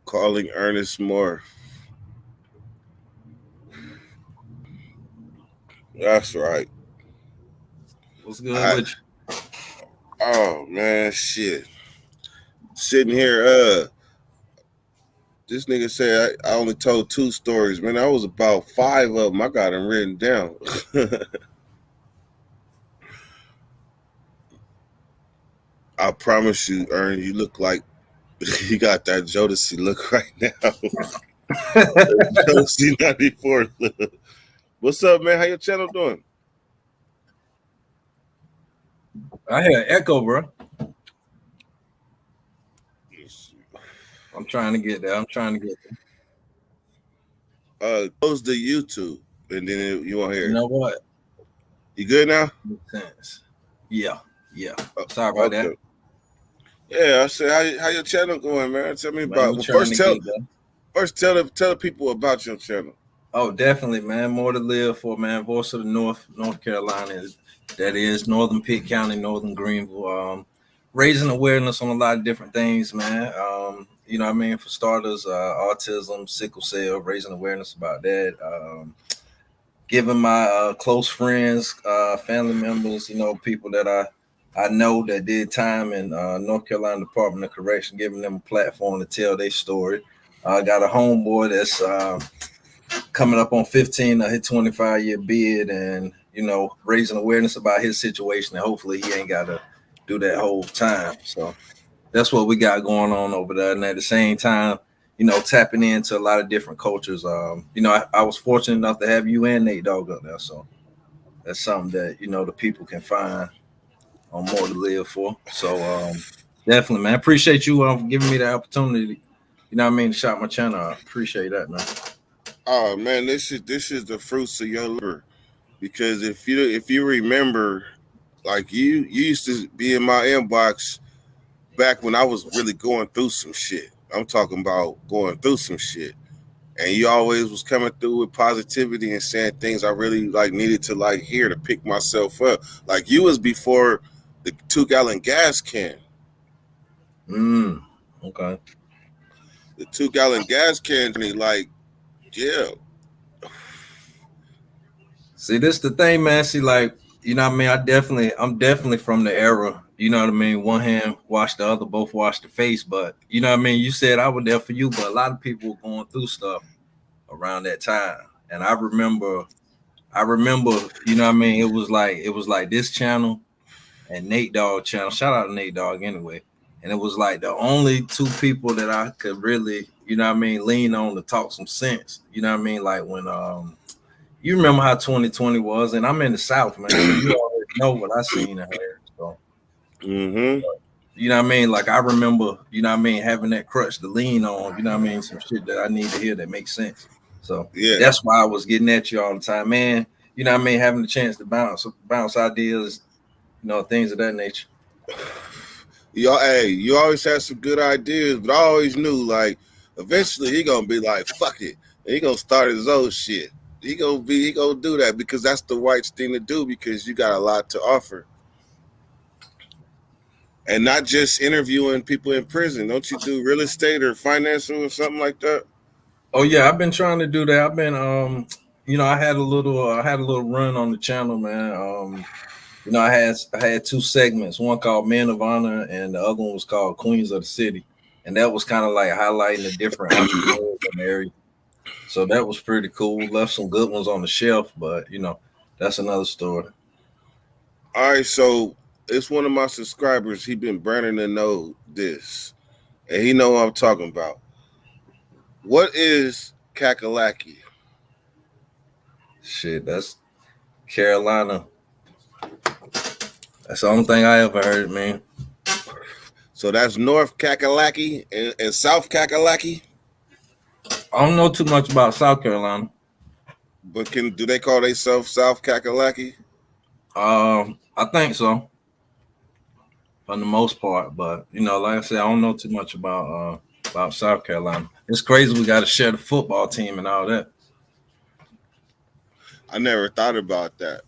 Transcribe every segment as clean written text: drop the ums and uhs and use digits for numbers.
Calling Ernest Moore. That's right. What's good I with you? oh man, shit. Sitting here, this nigga said I only told two stories. Man, I was about five of them. I got them written down. I promise you, Ern, you look like you got that Jodeci look right now. Jodeci 94. What's up, man? How your channel doing? I hear echo, bro. I'm trying to get there. I'm trying to get there. Close the YouTube, and then you won't hear You it. know what? You good now? Makes sense. Yeah, yeah. Uh, Sorry about that. okay. Yeah, I said, how your channel going, man? Tell me Man, about. we Well, trying to get there. first tell the people about your channel. Oh, definitely, man. More to live for, man. Voice of the North, North Carolina. That is Northern Pitt County, Northern Greenville. Raising awareness on a lot of different things, man. You know what I mean? For starters, autism, sickle cell, raising awareness about that. Giving my close friends, family members, you know, people that I know that did time in North Carolina Department of Correction, giving them a platform to tell their story. I got a homeboy that's coming up on 15, his 25-year bid, and you know, raising awareness about his situation, and hopefully he ain't got to do that whole time. So that's what we got going on over there. And at the same time, you know, tapping into a lot of different cultures. You know, I was fortunate enough to have you and Nate Dogg up there, so that's something that you know the people can find on more to live for. So definitely, man, appreciate you giving me the opportunity. You know what I mean? To shout my channel. I appreciate that, man. Oh man, this is the fruits of your labor. Because if you remember, like you used to be in my inbox back when I was really going through some shit. I'm talking about going through some shit. And you always was coming through with positivity and saying things I really like needed to like hear to pick myself up. Like you was before the 2 gallon gas can. Okay. The 2 gallon gas can journey, like, yeah. See, this the thing, man. See, like, you know what I mean? I'm definitely from the era, you know what I mean? One hand wash the other, both wash the face. But you know what I mean? You said I was there for you, but a lot of people were going through stuff around that time. And I remember, you know what I mean? It was like this channel and Nate Dogg channel. Shout out to Nate Dogg anyway. And it was like the only two people that I could really, you know what I mean, lean on to talk some sense. You know what I mean? Like when you remember how 2020 was, and I'm in the South, man. So you already know what I seen and heard. So Mm-hmm. you know what I mean? Like I remember, you know what I mean, having that crutch to lean on, you know what I mean, some shit that I need to hear that makes sense. So Yeah. that's why I was getting at you all the time, man. You know what I mean, having the chance to bounce ideas, you know, things of that nature. You always had some good ideas, but I always knew like eventually he gonna be like, fuck it. And he gonna start his own shit. He gonna do that because that's the right thing to do because you got a lot to offer. And not just interviewing people in prison. Don't you do real estate or financial or something like that? Oh yeah, I've been trying to do that. I've been you know, I had a little run on the channel, man. You know, I had two segments, one called Men of Honor and the other one was called Queens of the City. And that was kind of like highlighting the different entrepreneurs in the area. So that was pretty cool. Left some good ones on the shelf, but you know, that's another story. All right, so it's one of my subscribers. He been burning to know this, and he know what I'm talking about. What is Kakalaki? Shit, that's Carolina. That's the only thing I ever heard, man. So that's North Kakalaki and South Kakalaki. I don't know too much about South Carolina. But can do they call themselves South Kakalaki? I think so for the most part, but you know, like I said, I don't know too much about South Carolina. It's crazy we got to share the football team and all that. I never thought about that.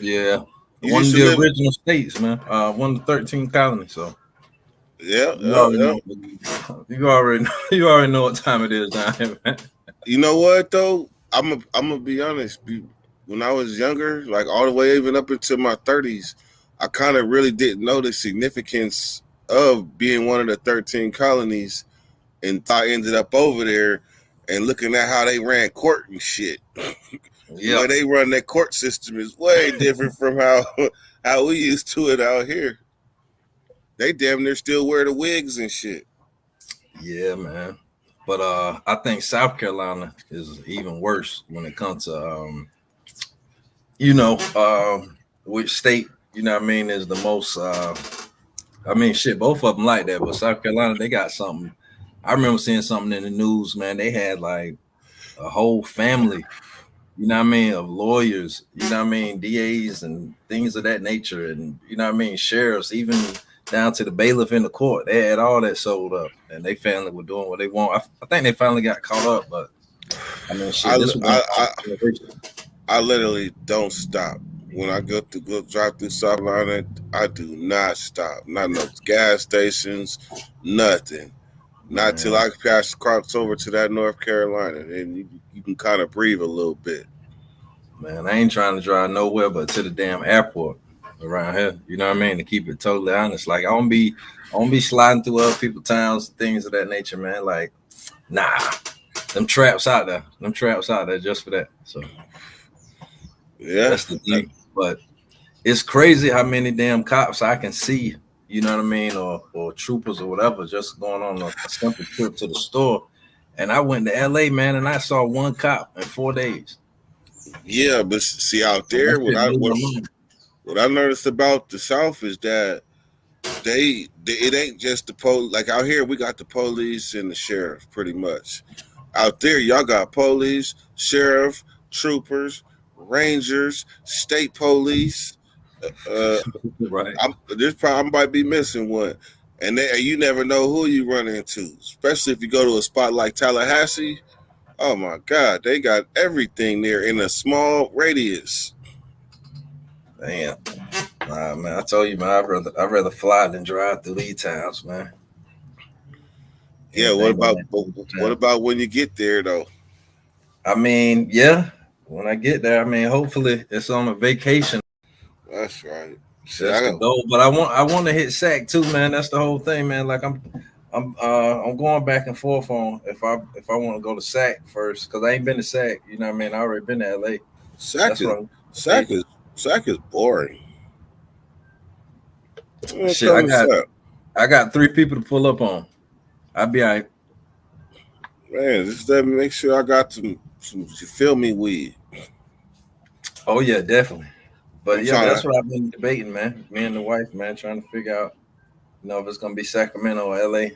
Yeah, You one used of to the live. original states, man. One of the 13 colonies. So Yeah, You yeah, already yeah. know. You already know. You already know what time it is down here, man. You know what though? I'm gonna be honest. When I was younger, like all the way even up into my 30s, I kind of really didn't know the significance of being one of the 13 colonies, and I ended up over there and looking at how they ran court and shit. The Yeah, way they run their court system is way different from how how we used to it out here. They damn near still wear the wigs and shit. yeah, man. But I think South Carolina is even worse when it comes to you know, which state, you know what I mean, is the most I mean shit, both of them like that, but South Carolina, they got something. I remember seeing something in the news, man. They had like a whole family, you know what I mean, of lawyers, you know what I mean, DAs and things of that nature, and you know what I mean, sheriffs, even down to the bailiff in the court. They had all that sold up, and they finally were doing what they want. I think they finally got caught up, but I mean, shit, I this was I going I, on. I literally don't stop. When I go drive through South Carolina, I do not stop. Not no gas stations, nothing. Not till Man, I cross over to that North Carolina, and you can kind of breathe a little bit. man, I ain't trying to drive nowhere but to the damn airport around here. You know what I mean? To keep it totally honest, like I don't be sliding through other people's towns, things of that nature, man. Like, nah, them traps out there, just for that. So Yeah, that's the thing. But it's crazy how many damn cops I can see. You know what I mean, or troopers or whatever, just going on a simple trip to the store. And I went to LA, man, and I saw one cop in 4 days. yeah. But see out And that there, shit blew my mind. what I noticed about the South is that they it ain't just the police. Like out here, we got the police and the sheriff, pretty much. Out there, y'all got police, sheriff, troopers, rangers, state police. Uh, Right. I might be missing one, and you never know who you run into, especially if you go to a spot like Tallahassee. Oh my God, they got everything there in a small radius. Damn. Nah, man, I told you, man, I'd rather fly than drive through these towns, man. Yeah, Anything but that what town. about when you get there though? I mean, yeah. When I get there, I mean, hopefully it's on a vacation. That's right. See, That's I the got goal. But I want to hit sack too, man. That's the whole thing, man. Like I'm going back and forth on if I want to go to sack first because I ain't been to sack. You know what I mean? I already been to LA. Sac That's is what I'm. Sac is Sac is boring. Shit, Come to Sac, I got 3 people to pull up on. I'll be all right. man. Just let me make sure I got some you feel me weed. Oh yeah, definitely. I'm But yeah, trying that's to. what I've been debating, man. Me and the wife, man, trying to figure out, if it's gonna be Sacramento or LA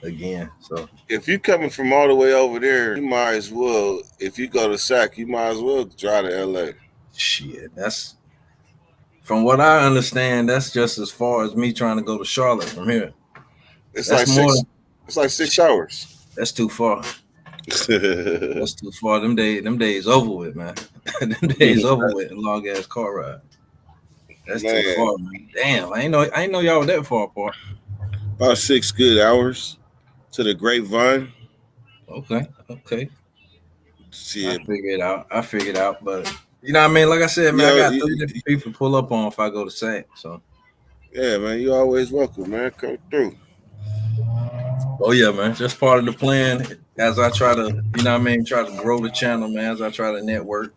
again. So If you coming from all the way over there, you might as well. If you go to Sac, you might as well drive to L.A. shit, that's from what I understand, that's just as far as me trying to go to Charlotte from here. It's That's like more. six. It's like 6 hours. That's too far. That's too far. Them days over with, man. Them days over with. A long ass car ride. That's too Man, far, man. Damn, I ain't know y'all were that far apart. about 6 good hours to the Grapevine. Okay, okay. I Shit, figure it out. I figured out, but you know what I mean. Like I said, man, I yo, got 3 different people to pull up on if I go to SAC. So, yeah, man, you always welcome, man. Come through. oh yeah, man, just part of the plan as I try to, try to grow the channel, man. As I try to network,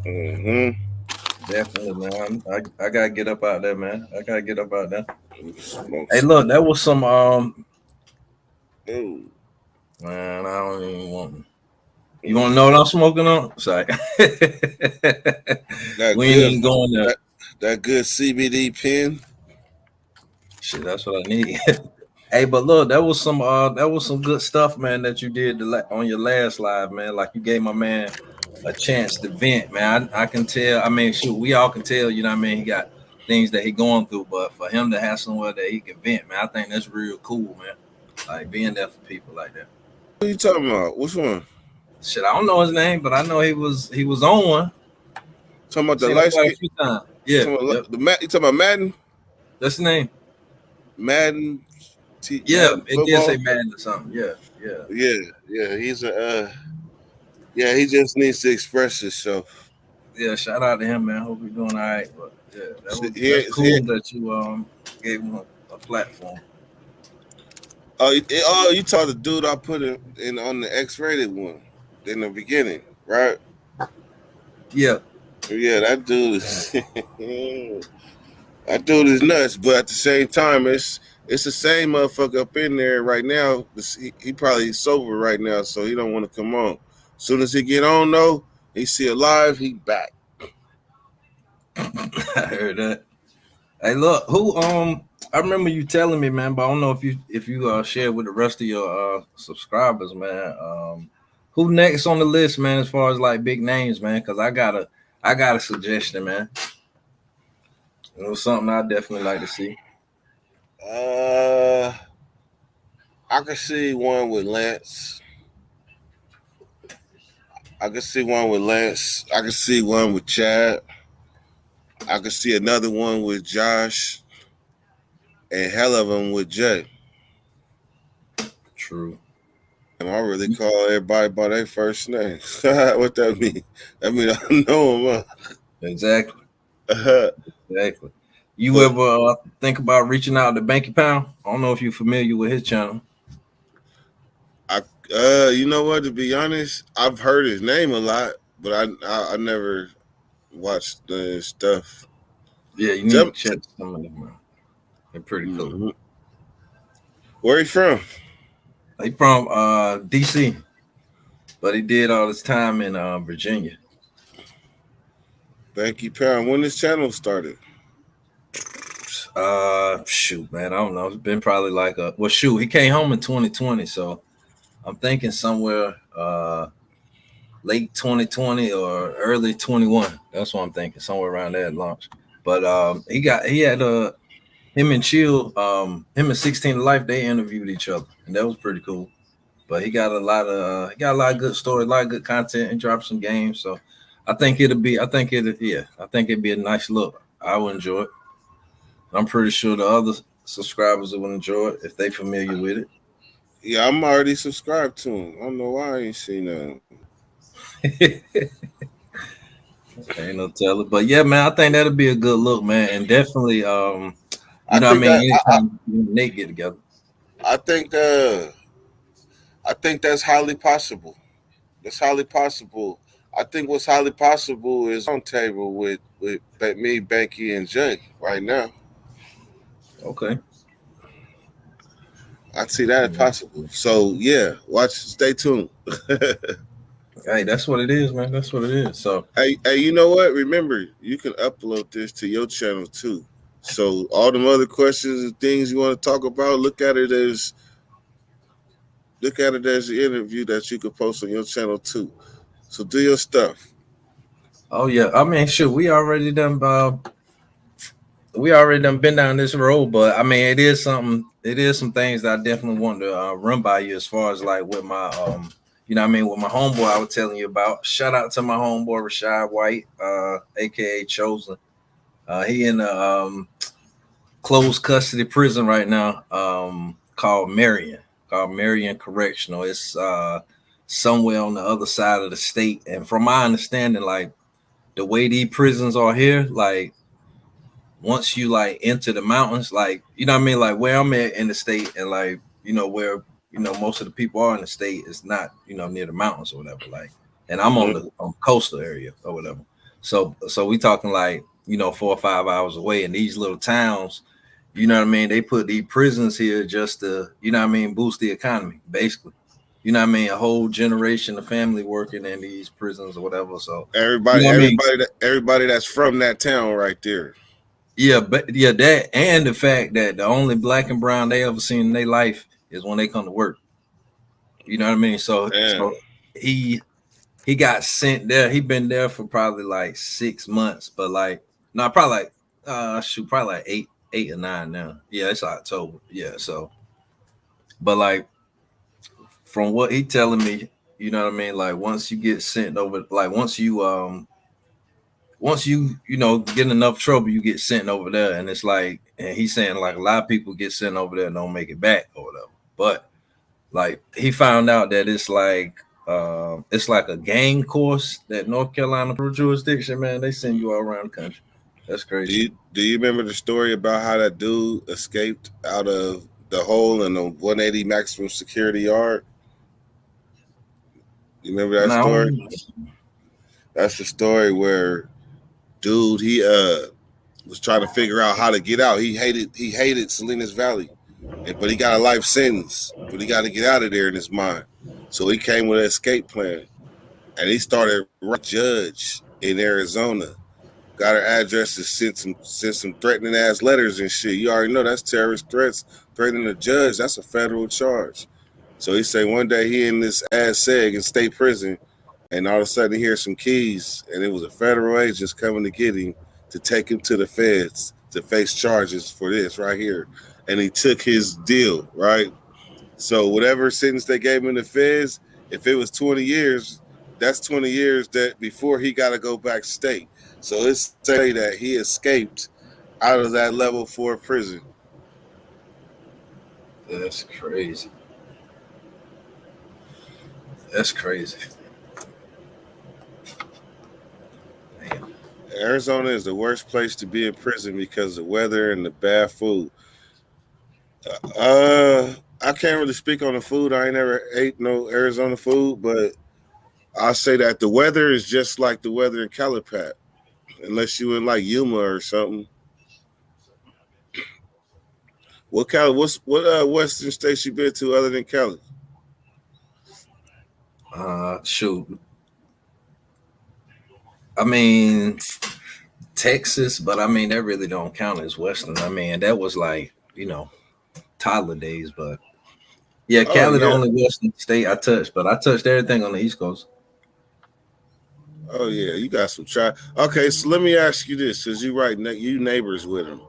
Mm-hmm. definitely, man. I gotta get up out there, man. I gotta get up out there. Hey, Smokes. look, that was some Ooh, man. I don't even want. You want to know what I'm smoking on? Sorry, that we ain't good. even going there. That good CBD pen. Shit, that's what I need. Hey, but look, that was some good stuff, man, that you did on your last live, man. Like you gave my man a chance to vent, man. I can tell. I mean, shoot, we all can tell. You know what I mean? He got things that he going through, but for him to have somewhere that he can vent, man, I think that's real cool, man. Like being there for people like that. What are you talking about? Which one? Shit, I don't know his name, but I know he was on one. Talking about the Seen him light quite a skin? few times. Yeah, Talking yep. about you talking about Madden? That's the name. Madden? Yeah, Madden it did say football. Madden or something. Yeah, yeah, Yeah, yeah. He's a yeah. He just needs to express himself. yeah. Shout out to him, man. Hope you're doing all right. But yeah, that's He cool that you gave him a platform. oh, you talked the dude I put in on the X-rated one in the beginning, right? Yeah, Yeah, that dude is that dude is nuts. But at the same time, it's the same motherfucker up in there right now. He probably sober right now, so he don't want to come on. Soon as he get on though, he see alive, he back. I heard that. Hey, look, who I remember you telling me, man, but I don't know if you shared with the rest of your subscribers, man. Who next on the list, man, as far as like big names, man? Because I got a suggestion, man. It was something I definitely like to see. Uh, I can see one with Lance. I can see one with Lance. I can see one with Chad. I can see another one with Josh, and hell of them with Jay. True. And I really call everybody by their first name. What that mean? That mean I know them. Exactly. Huh? Exactly. You But ever think about reaching out to Banky Pound? I don't know if you're familiar with his channel. I, you know what? To be honest, I've heard his name a lot, but I never watched the stuff. Yeah, you need Tell, to check some of them out. They're pretty cool. mm-hmm. Where he from? He from DC, but he did all his time in Virginia. Banky Pound. When this channel started? Shoot, man, I don't know. It's been probably like a well, shoot. He came home in 2020, so I'm thinking somewhere late 2020 or early 21. That's what I'm thinking, somewhere around that launch. But he had him and Chill, him and 16 to Life, they interviewed each other, and that was pretty cool. But he got a lot of good stories, a lot of good content, and dropped some games. So I think it'd be a nice look. I would enjoy it. I'm pretty sure the other subscribers would enjoy it if they familiar with it. Yeah, I'm already subscribed to him. I don't know why I ain't seen that. Ain't no telling. But yeah, man, I think that'll be a good look, man. And definitely you I know what I think that mean, anytime you and Nate get together. I think I think that's highly possible. That's highly possible. I think what's highly possible is on table with me, Banky, and Jay right now. Okay. I see that possible. So yeah, watch. Stay tuned. Hey, that's what it is, man. That's what it is. So Hey, you know what? Remember, you can upload this to your channel too. So all them other questions and things you want to talk about, look at it as an interview that you could post on your channel too. So do your stuff. oh yeah, I mean, sure, we already done been down this road, but I mean, it is some things that I definitely want to run by you as far as like with my, you know what I mean, with my homeboy I was telling you about. Shout out to my homeboy Rashad White, aka Chosen. He in the closed custody prison right now, called Marion Correctional. It's somewhere on the other side of the state, and from my understanding, like the way these prisons are here, like once you like enter the mountains, like you know what I mean, like where I'm at in the state, and like you know where you know most of the people are in the state is not you know near the mountains or whatever. Like, and I'm Mm-hmm. on coastal area or whatever. So we talking like you know 4 or 5 hours away in these little towns. You know what I mean? They put these prisons here just to you know what I mean boost the economy, basically. You know what I mean? A whole generation of family working in these prisons or whatever. So you Everybody, know what I mean? everybody that's from that town right there. Yeah, but yeah, that and the fact that the only black and brown they ever seen in their life is when they come to work. You know what I mean? Damn. So he he got sent there. He been there for probably like 6 months, but like no, probably like probably like eight or nine now. Yeah, it's October. Yeah, so but like from what he telling me, you know what I mean? Like once you get sent over, like once you once you get in enough trouble, you get sent over there, and it's like, and he's saying like a lot of people get sent over there and don't make it back or whatever. But like he found out that it's like a gang course that North Carolina jurisdiction, man. They send you all around the country. That's crazy. Do you remember the story about how that dude escaped out of the hole in the 180 maximum security yard? You remember that story? That's the story where dude he was trying to figure out how to get out. He hated Salinas Valley, but he got a life sentence. But he got to get out of there in his mind. So he came with an escape plan, and he started judge in Arizona. Got her addresses, sent some threatening ass letters and shit. You already know that's terrorist threats. Threatening a judge, that's a federal charge. So he said one day he in this ass seg in state prison, and all of a sudden he hears some keys, and it was a federal agents coming to get him to take him to the feds to face charges for this right here. And he took his deal, right? So whatever sentence they gave him in the feds, if it was 20 years, that's 20 years that before he got to go back state. So it's say that he escaped out of that level 4 prison. That's crazy. That's crazy. Damn. Arizona is the worst place to be in prison because of the weather and the bad food. I can't really speak on the food. I ain't never ate no Arizona food, but I'll say that the weather is just like the weather in Calipat, unless you in like Yuma or something. What western states you been to other than Cali? Shoot. I mean, Texas, but I mean that really don't count as western. I mean that was like toddler days, but yeah, Cali the only western state I touched, but I touched everything on the East Coast. Oh yeah, you got some try. Okay, so let me ask you this, because you neighbors with them.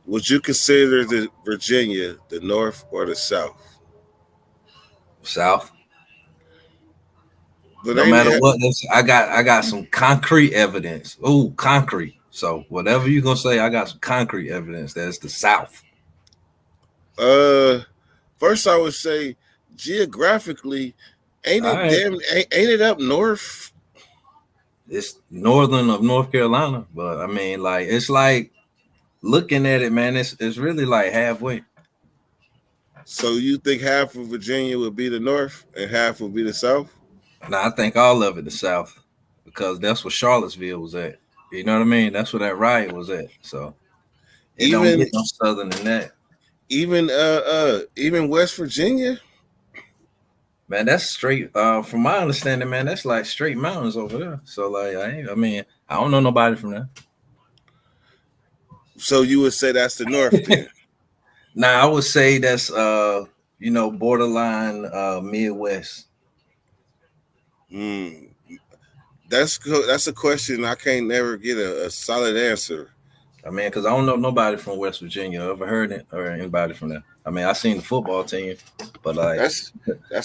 Would you consider the Virginia the North or the South? South. But no matter what, I got some concrete evidence. Ooh, concrete. So whatever you're gonna say, I got some concrete evidence that's the South. First I would say geographically, ain't it up north? It's northern of North Carolina, but I mean, like it's like looking at it, man. It's really like halfway. So you think half of Virginia would be the North and half would be the South? No, I think all of it the South, because that's where Charlottesville was at. You know what I mean? That's where that riot was at. So it don't get no southern than that. Even West Virginia, man, that's straight. From my understanding, man, that's like straight mountains over there. So like, I don't know nobody from there. So you would say that's the North then? Nah, I would say that's borderline Midwest. That's a question I can't never get a solid answer. I mean, because I don't know nobody from West Virginia. Ever heard it or anybody from there? I mean, I seen the football team, but like that's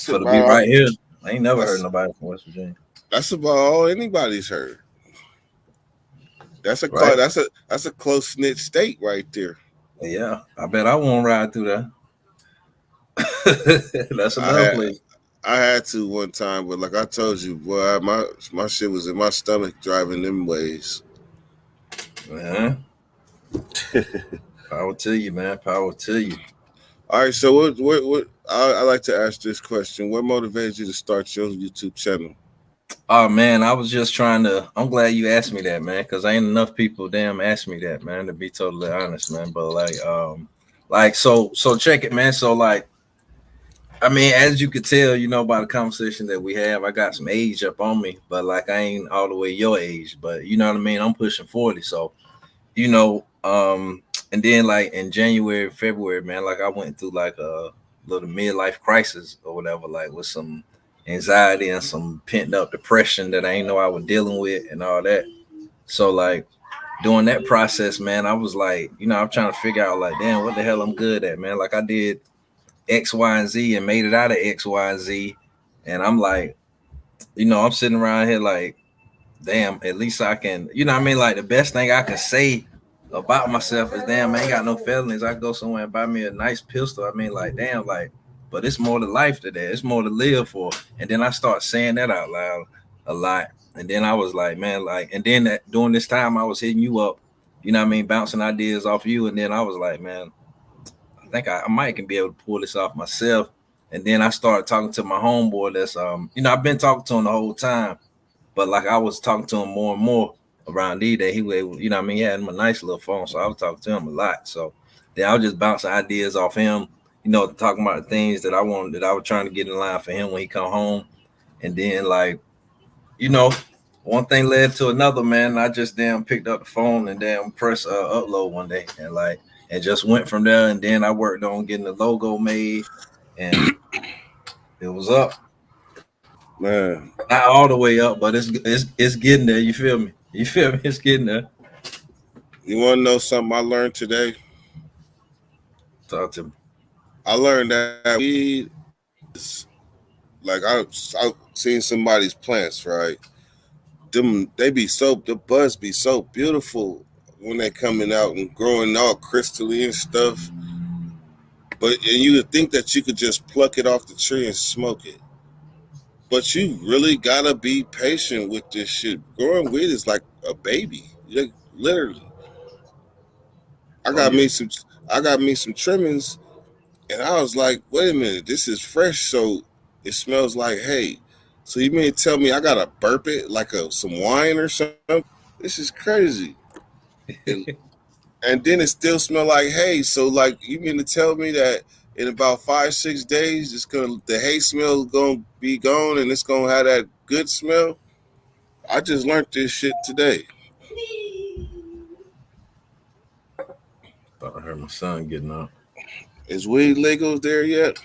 for to be right here, I ain't never heard nobody from West Virginia. That's about all anybody's heard. That's a close knit state right there. Yeah, I bet I won't ride through there. That's another place. I had to one time, but like I told you, boy, my shit was in my stomach driving them ways. Power to you, man. Power to you. All right, so what I like to ask this question: what motivated you to start your YouTube channel? Oh man, I was just trying to. I'm glad you asked me that, man, because ain't enough people ask me that, man. To be totally honest, man. But so check it, man. So like, I mean, as you could tell, by the conversation that we have, I got some age up on me, but like I ain't all the way your age, but you know what I mean. I'm pushing 40, so and then like in January, February, man, like I went through like a little midlife crisis or whatever, like with some anxiety and some pent up depression that I ain't know I was dealing with and all that. So like during that process, man, I was like, I'm trying to figure out like, damn, what the hell I'm good at, man. Like I did X, Y, and Z and made it out of X, Y, and Z. And I'm like, I'm sitting around here like, damn, at least I can, you know what I mean? Like the best thing I can say about myself is damn, I ain't got no felonies. I go somewhere and buy me a nice pistol. I mean, like, damn, like, but it's more to life to that. It's more to live for. And then I start saying that out loud a lot. And then I was like, man, like, and then during this time I was hitting you up, you know what I mean, bouncing ideas off you. And then I was like, man, I think I might can be able to pull this off myself. And then I started talking to my homeboy that's you know, I've been talking to him the whole time, but like I was talking to him more and more around D Day. He was able, you know what I mean, he had him a nice little phone. So I was talking to him a lot. So then I was just bouncing ideas off him, you know, talking about the things that I wanted, that I was trying to get in line for him when he come home. And then like, you know, one thing led to another, man. I just damn picked up the phone and damn press upload one day and like, and just went from there. And then I worked on getting the logo made and it was up. Man, Not all the way up, but it's getting there. You feel me? You feel me? It's getting there. you want to know something I learned today? Talk to me. I learned that weed is like I've seen somebody's plants, right? Them they be so the buds be so beautiful when they coming out and growing all crystally and stuff. But and you would think that you could just pluck it off the tree and smoke it. But you really gotta be patient with this shit. Growing weed is like a baby. Like, literally. I Oh got yeah. me some I got me some trimmings and I was like, wait a minute, this is fresh, so it smells like hay. So you mean to tell me I gotta burp it like some wine or something? This is crazy. And and then it still smell like hay. So like you mean to tell me that in about 5 6 days the hay smell is gonna be gone and it's gonna have that good smell? I just learned this shit today. Thought I heard my son getting up. Is weed legal there yet?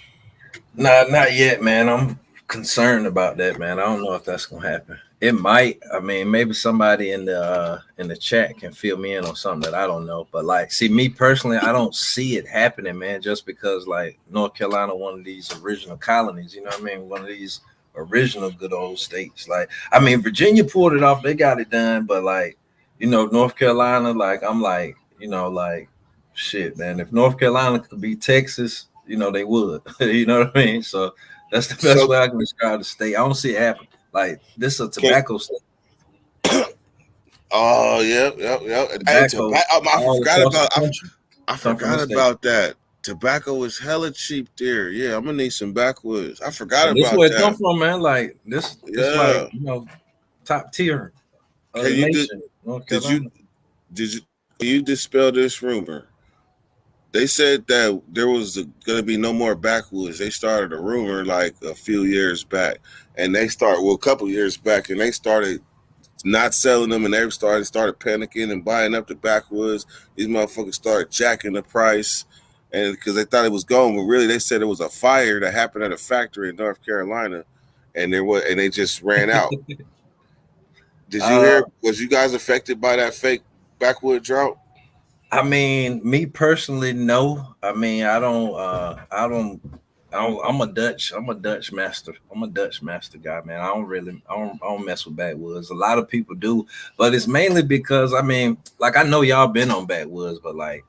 Nah, not yet, man. I'm concerned about that, man. I don't know if that's gonna happen. It might. I mean, maybe somebody in the chat can fill me in on something that I don't know. But like, see, me personally, I don't see it happening, man. Just because like North Carolina, one of these original colonies, you know what I mean? One of these original good old states. Like, I mean, Virginia pulled it off; they got it done. But like, you know, North Carolina, like, I'm like, you know, like, shit, man. If North Carolina could be Texas, you know, they would. You know what I mean? So that's the best So way I can describe the state. I don't see it happen. Like this is a can tobacco state. oh yeah. Hey, Tobacco I all forgot across the about country I come from forgot the state. about that. Tobacco is hella cheap there. Yeah, I'm gonna need some backwoods. I forgot And this is about where it come that. from, man. Like this like Yeah. you know top tier of Can the you do? nation, North Did you Carolina. did you can you dispel this rumor? They said that there was gonna be no more backwoods. They started a rumor like a few years back, and a couple years back, and they started not selling them, and they started panicking and buying up the backwoods. These motherfuckers started jacking the price, and because they thought it was gone, but really they said it was a fire that happened at a factory in North Carolina, and they just ran out. Did you Uh, hear? Was you guys affected by that fake backwood drought? I mean, me personally, no. I mean, I'm a Dutch master. I'm a Dutch master guy, man. I don't mess with backwoods. A lot of people do, but it's mainly because I mean, like I know y'all been on backwoods, but like,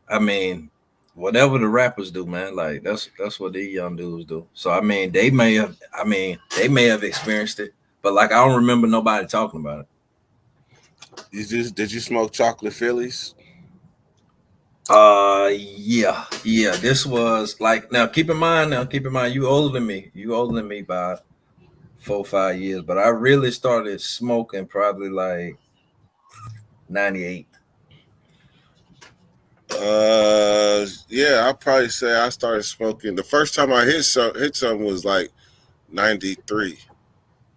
I mean, whatever the rappers do, man, like that's what these young dudes do. So I mean, they may have experienced it, but like I don't remember nobody talking about it. Did you smoke chocolate Phillies? Yeah. This was like keep in mind, you older than me. You older than me by 4 or 5 years. But I really started smoking probably like 98. Yeah, I'll probably say I started smoking. The first time I hit something was like '93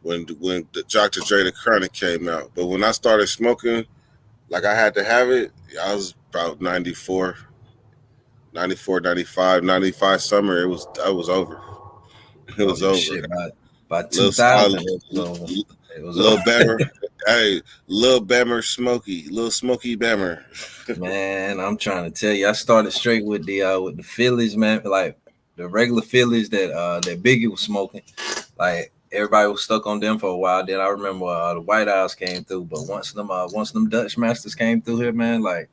when the Dr. Dre the Chronic came out. But when I started smoking, like I had to have it, I was about 94, 94, 95, 95 summer. I was over. It Oh was yeah, over. shit. By Little 2000, it was over. It was over. little Bammer, hey, little Bammer Smokey, little Smokey Bammer. Man, I'm trying to tell you, I started straight with the Phillies, man. Like the regular Phillies that Biggie was smoking. Like everybody was stuck on them for a while. Then I remember the White Owls came through, but once them Dutch Masters came through here, man, like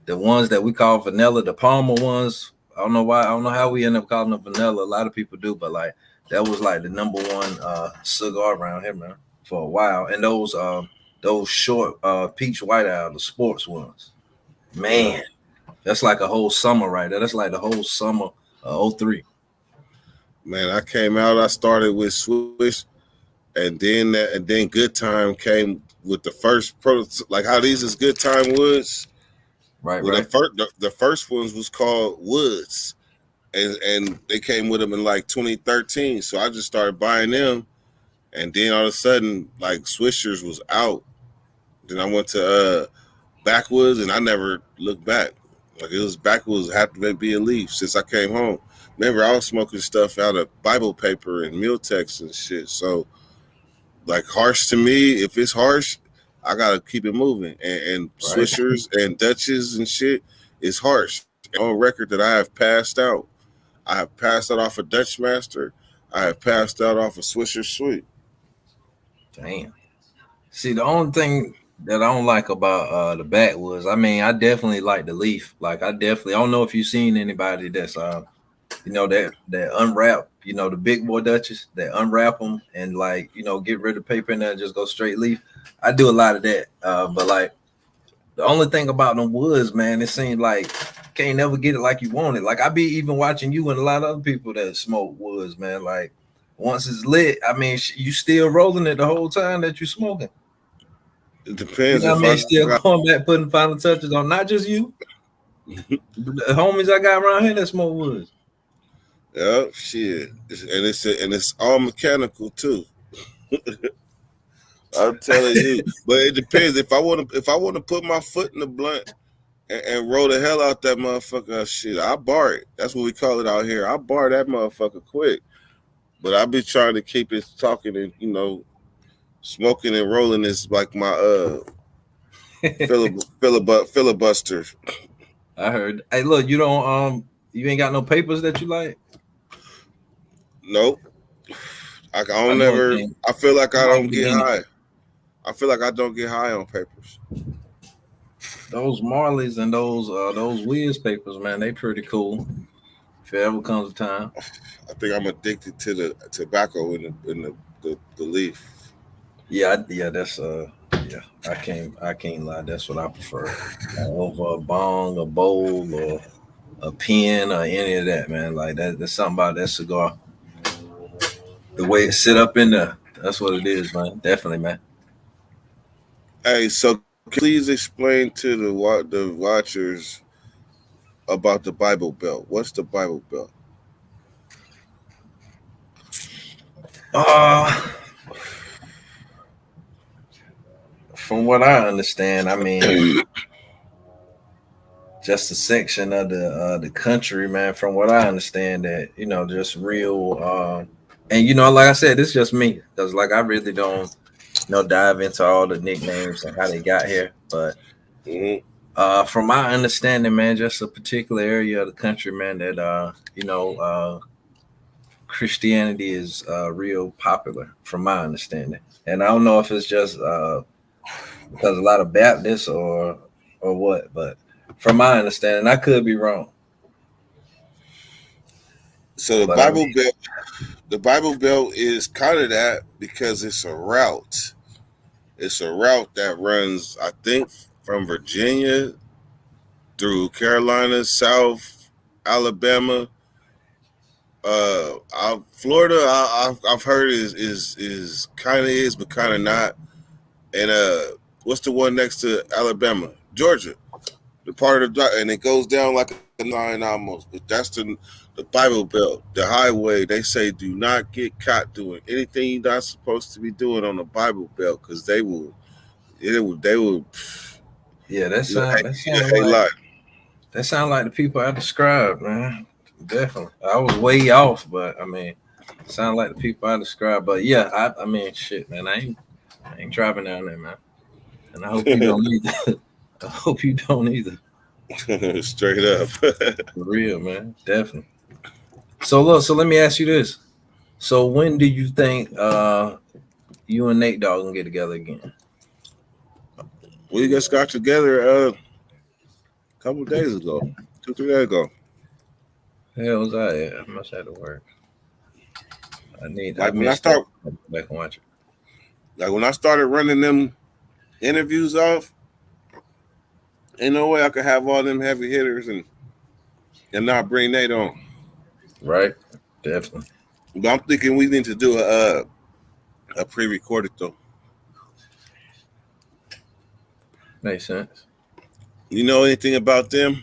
the ones that we call vanilla, the Palmer ones. I don't know why. I don't know how we end up calling them vanilla. A lot of people do, but like that was like the number one cigar around here, man, for a while. And those short peach White Owl, the sports ones, man, that's like a whole summer right there. That's like the whole summer of 03. Man, I came out. I started with Swish, and then Good Time came with the first like how these is Good Time Woods. Right, well, right. The first ones was called Woods, and they came with them in like 2013. So I just started buying them, and then all of a sudden, like Swishers was out. Then I went to Backwoods, and I never looked back. Like it was Backwoods had to be a leaf since I came home. Remember, I was smoking stuff out of Bible paper and Mealtex and shit. So, like, harsh to me, if it's harsh, I gotta keep it moving. And right. Swishers and Dutches and shit is harsh. On record that I have passed out. I have passed out off a Dutch Master. I have passed out off a Swisher Sweet. Damn. See, the only thing that I don't like about the Backwoods, I mean, I definitely like the leaf. Like, I don't know if you've seen anybody that's that unwrap, the big boy Dutches that unwrap them and like, get rid of paper and then just go straight leaf. I do a lot of that. But like the only thing about them woods, man, it seems like you can't never get it like you want it. Like I be even watching you and a lot of other people that smoke woods, man. Like once it's lit, I mean, you still rolling it the whole time that you smoking. It depends. Still going back, putting final touches on, not just you. The homies I got around here that smoke woods. Yeah, shit, and it's all mechanical too. I'm telling you, but it depends. If I want to put my foot in the blunt and roll the hell out that motherfucker, shit, I bar it. That's what we call it out here. I bar that motherfucker quick. But I be trying to keep it talking and smoking and rolling is like my filibuster. I heard. Hey, look, you ain't got no papers that you like. Nope. I feel like I don't get high. I feel like I don't get high on papers. Those Marleys and those Wiz papers, man, they pretty cool. If it ever comes a time. I think I'm addicted to the tobacco in the leaf. Yeah, that's I can't lie. That's what I prefer over a bong, a bowl, or a pen, or any of that, man. Like there's something about that cigar. The way it sit up in there, that's what it is, man. Definitely, man. Hey, so please explain to the watchers about the Bible Belt. What's the Bible Belt? From what I understand, I mean, just a section of the country, man. From what I understand, that just real. And like I said, this is just me, because like I really don't dive into all the nicknames and how they got here. But from my understanding, man, just a particular area of the country, man, that Christianity is real popular, from my understanding. And I don't know if it's just because a lot of Baptists or what, but from my understanding, I could be wrong. So the Bible Belt is kind of that because it's a route. It's a route that runs, I think, from Virginia through Carolina, South Alabama, Florida. I've heard is kind of is, but kind of not. And what's the one next to Alabama? Georgia, the part of and it goes down like a 9 almost. But that's the Bible Belt, the highway. They say do not get caught doing anything you're not supposed to be doing on the Bible Belt, because they will. Yeah, that sound like the people I described, man. Definitely, I was way off, but I mean, sound like the people I described. But yeah, I mean, shit, man, I ain't driving down there, man, and I hope you don't either. I hope you don't either. Straight up, for real, man, definitely. So look, let me ask you this. So when do you think you and Nate Dogg gonna get together again? We just got together a couple of days ago, 2-3 days ago. Hell was I at? I must have to work. I Like when I missed start, that. Back and watch it. like when I started running them interviews off, ain't no way I could have all them heavy hitters and not bring Nate on. Right, definitely. But I'm thinking we need to do a pre-recorded though. Makes sense. You know anything about them?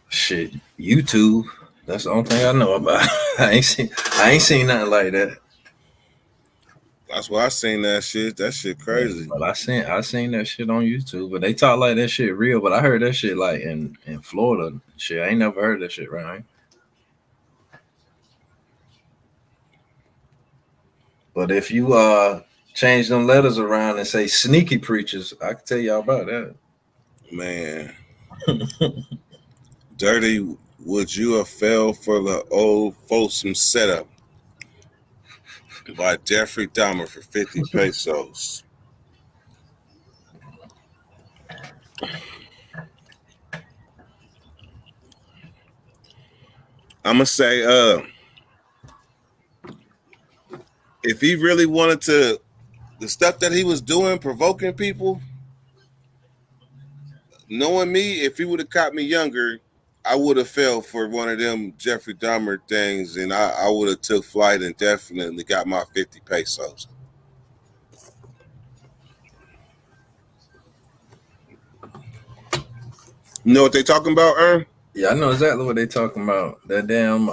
Shit, YouTube. That's the only thing I know about. I ain't seen nothing like that. That's why I seen that shit. That shit crazy. But I seen that shit on YouTube. But they talk like that shit real. But I heard that shit like in Florida. Shit, I ain't never heard that shit, right? But if you change them letters around and say sneaky preachers, I can tell y'all about that. Man. Dirty, would you have fell for the old Folsom setup by Jeffrey Dahmer for 50 pesos? I'm gonna say, if he really wanted to, the stuff that he was doing, provoking people, knowing me, if he would have caught me younger, I would have fell for one of them Jeffrey Dahmer things, and I would have took flight and definitely got my 50 pesos. You know what they talking about, Ern? Yeah, I know exactly what they talking about. That damn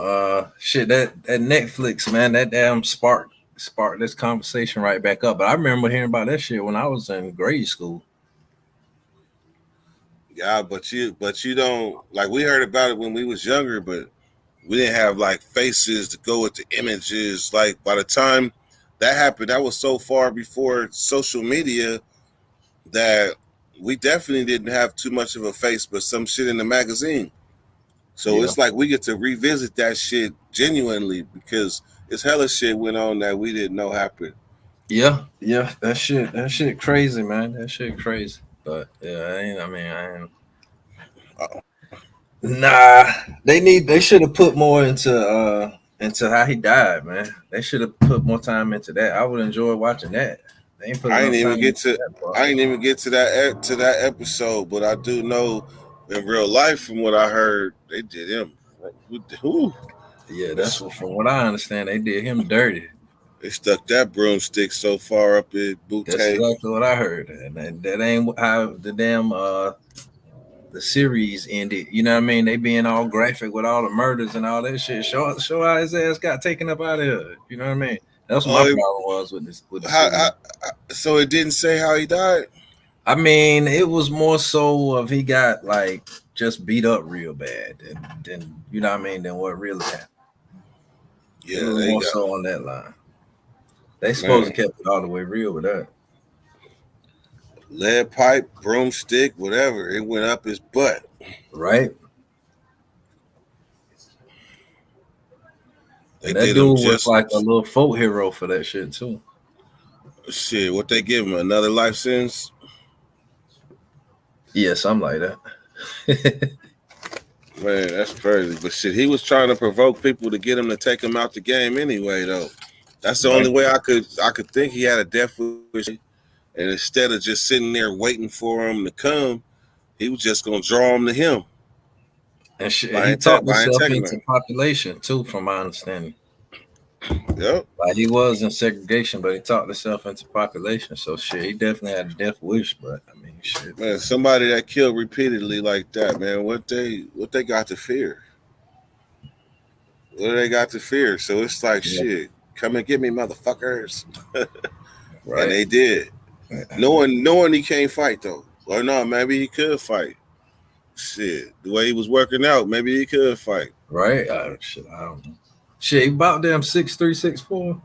shit, that Netflix, man, that damn spark this conversation right back up. But I remember hearing about that shit when I was in grade school. Yeah, but you don't, like, we heard about it when we was younger, but we didn't have like faces to go with the images. Like by the time that happened, that was so far before social media that we definitely didn't have too much of a face, but some shit in the magazine. So Yeah. it's like we get to revisit that shit genuinely because it's hella shit went on that we didn't know happened. Yeah, that shit crazy, man. That shit crazy. But yeah, I ain't. Nah, they should have put more into how he died, man. They should have put more time into that. I would enjoy watching that. They ain't put I ain't enough even time get into to that part. I ain't even get to that episode, but I do know in real life from what I heard, they did him. Ooh, Yeah, that's from what I understand. They did him dirty. they stuck that broomstick so far up his That's bouquet. exactly what I heard, and that ain't how the damn the series ended. You know what I mean? They being all graphic with all the murders and all that shit. Show how his ass got taken up out of here. You know what I mean? That's what my problem was with the series. So it didn't say how he died? I mean, it was more so of he got like just beat up real bad than you know what I mean than what really happened. Yeah, it was they more got so on that line. They supposed to kept it all the way real with that. Lead pipe, broomstick, whatever. It went up his butt. Right. They And that did dude him was just like a little folk hero for that shit too. shit. What they give him? Another life sentence? Yeah, something like that. Man, that's crazy. But shit, he was trying to provoke people to get him to take him out the game anyway, though. That's the only way I could think he had a death wish. And instead of just sitting there waiting for him to come, he was just gonna draw him to him. And shit, he talked himself into him. population too, from my understanding. Yep. Like he was in segregation, but he talked himself into population. So shit, he definitely had a death wish. But I mean, shit, Man, somebody that killed repeatedly like that, man, what they got to fear? What do they got to fear? So it's like, shit, come and get me, motherfuckers. right? And they did. Knowing he can't fight though. Or no, maybe he could fight. Shit, the way he was working out, maybe he could fight. Right? Shit, I don't know. Shit, he about damn 6'3", 6'4".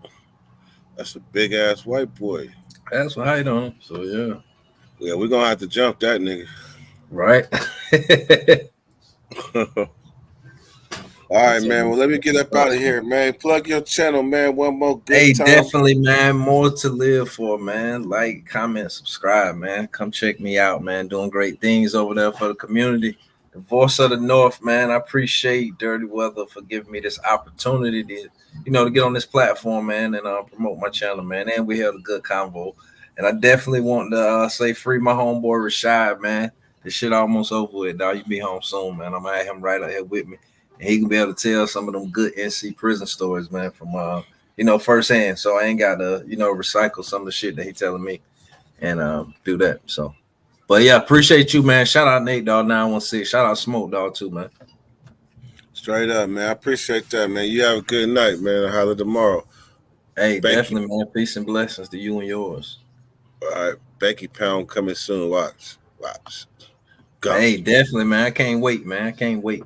That's a big ass white boy. That's what height on him. So yeah. Yeah, we're gonna have to jump that nigga. Right. All right, man. Well, let me get up out of here, man. Plug your channel, man. One more good time. Definitely, man. More to live for, man. Like, comment, subscribe, man. Come check me out, man. Doing great things over there for the community. The Voice of the North, man. I appreciate Dirty Weather for giving me this opportunity to, to get on this platform, man, and promote my channel, man. And we held a good convo. And I definitely want to say free my homeboy Rashad, man. This shit almost over with, dog. You be home soon, man. I'm gonna have him right out here with me. And he can be able to tell some of them good NC prison stories, man, from firsthand. So I ain't got to, recycle some of the shit that he telling me and do that. So, but yeah, appreciate you, man. Shout out Nate Dog 916. Shout out Smoke Dog too, man. Straight up, man. I appreciate that, man. You have a good night, man. I'll holler tomorrow. Hey, definitely, man. Peace and blessings to you and yours. All right, Becky Pound coming soon. Watch. Go. Hey, definitely, man. I can't wait, man. I can't wait.